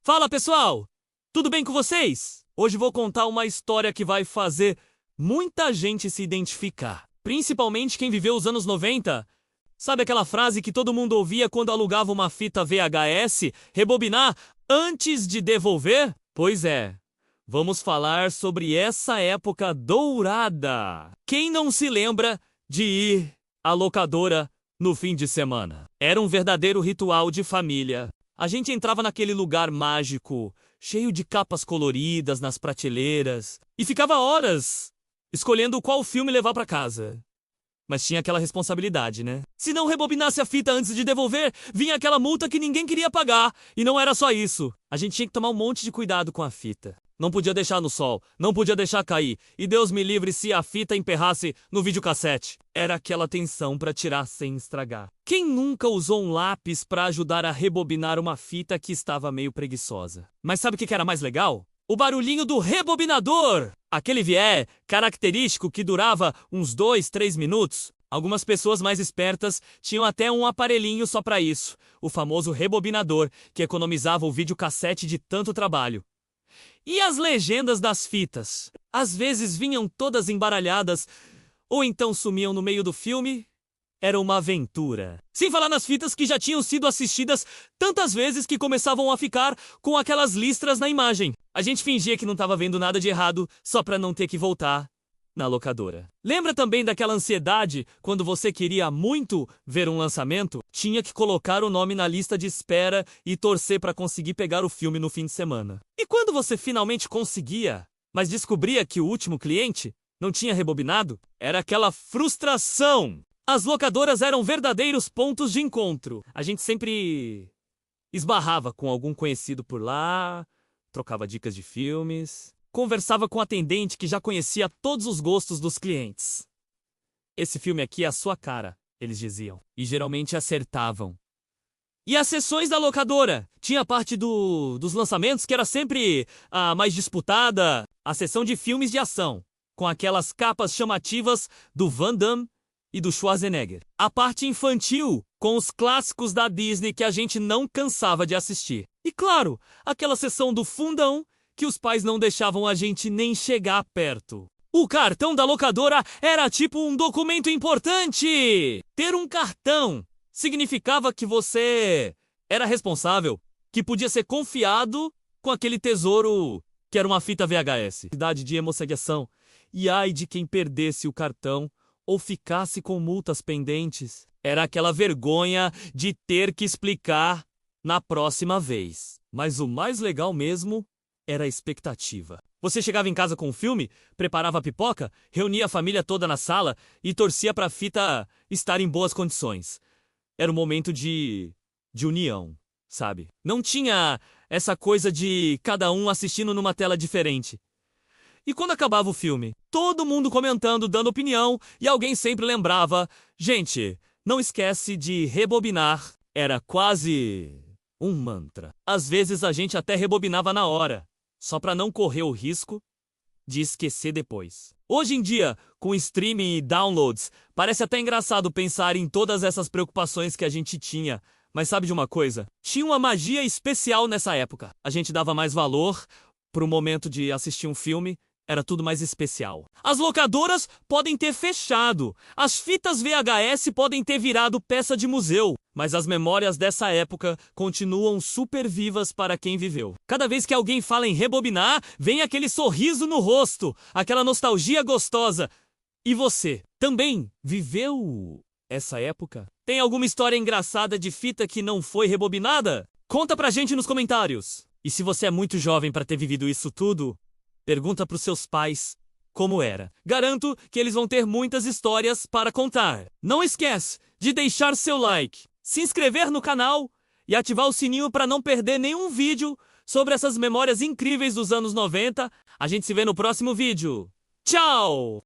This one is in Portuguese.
Fala pessoal, tudo bem com vocês? Hoje vou contar uma história que vai fazer muita gente se identificar, principalmente quem viveu os anos 90. Sabe aquela frase que todo mundo ouvia quando alugava uma fita VHS, rebobinar antes de devolver? Pois é, vamos falar sobre essa época dourada. Quem não se lembra de ir à locadora no fim de semana? Era um verdadeiro ritual de família. A gente entrava naquele lugar mágico, cheio de capas coloridas nas prateleiras, e ficava horas escolhendo qual filme levar para casa. Mas tinha aquela responsabilidade, né? Se não rebobinasse a fita antes de devolver, vinha aquela multa que ninguém queria pagar. E não era só isso. A gente tinha que tomar um monte de cuidado com a fita. Não podia deixar no sol, não podia deixar cair. E Deus me livre se a fita emperrasse no videocassete. Era aquela tensão para tirar sem estragar. Quem nunca usou um lápis para ajudar a rebobinar uma fita que estava meio preguiçosa? Mas sabe o que era mais legal? O barulhinho do rebobinador! Aquele vié característico que durava uns 2-3 minutos. Algumas pessoas mais espertas tinham até um aparelhinho só para isso. O famoso rebobinador, que economizava o videocassete de tanto trabalho. E as legendas das fitas? Às vezes vinham todas embaralhadas, ou então sumiam no meio do filme. Era uma aventura. Sem falar nas fitas que já tinham sido assistidas tantas vezes que começavam a ficar com aquelas listras na imagem. A gente fingia que não estava vendo nada de errado só para não ter que voltar na locadora. Lembra também daquela ansiedade quando você queria muito ver um lançamento? Tinha que colocar o nome na lista de espera e torcer para conseguir pegar o filme no fim de semana. E quando você finalmente conseguia, mas descobria que o último cliente não tinha rebobinado? Era aquela frustração! As locadoras eram verdadeiros pontos de encontro. A gente sempre esbarrava com algum conhecido por lá, trocava dicas de filmes, conversava com o atendente que já conhecia todos os gostos dos clientes. Esse filme aqui é a sua cara, eles diziam. E geralmente acertavam. E as sessões da locadora? Tinha a parte dos lançamentos que era sempre a mais disputada, a sessão de filmes de ação, com aquelas capas chamativas do Van Damme e do Schwarzenegger. A parte infantil, com os clássicos da Disney que a gente não cansava de assistir. E claro, aquela sessão do fundão que os pais não deixavam a gente nem chegar perto. O cartão da locadora era tipo um documento importante! Ter um cartão significava que você era responsável, que podia ser confiado com aquele tesouro que era uma fita VHS. Idade de emocagação. E ai de quem perdesse o cartão ou ficasse com multas pendentes. Era aquela vergonha de ter que explicar na próxima vez. Mas o mais legal mesmo era a expectativa. Você chegava em casa com um filme, preparava a pipoca, reunia a família toda na sala e torcia para a fita estar em boas condições. Era um momento de união, sabe? Não tinha essa coisa de cada um assistindo numa tela diferente. E quando acabava o filme, todo mundo comentando, dando opinião, e alguém sempre lembrava: gente, não esquece de rebobinar. Era quase um mantra. Às vezes a gente até rebobinava na hora, só para não correr o risco de esquecer depois. Hoje em dia, com streaming e downloads, parece até engraçado pensar em todas essas preocupações que a gente tinha. Mas sabe de uma coisa? Tinha uma magia especial nessa época. A gente dava mais valor pro momento de assistir um filme. Era tudo mais especial. As locadoras podem ter fechado. As fitas VHS podem ter virado peça de museu. Mas as memórias dessa época continuam super vivas para quem viveu. Cada vez que alguém fala em rebobinar, vem aquele sorriso no rosto, aquela nostalgia gostosa. E você, também viveu essa época? Tem alguma história engraçada de fita que não foi rebobinada? Conta pra gente nos comentários. E se você é muito jovem para ter vivido isso tudo, pergunta pros seus pais como era. Garanto que eles vão ter muitas histórias para contar. Não esquece de deixar seu like, se inscrever no canal e ativar o sininho para não perder nenhum vídeo sobre essas memórias incríveis dos anos 90. A gente se vê no próximo vídeo. Tchau!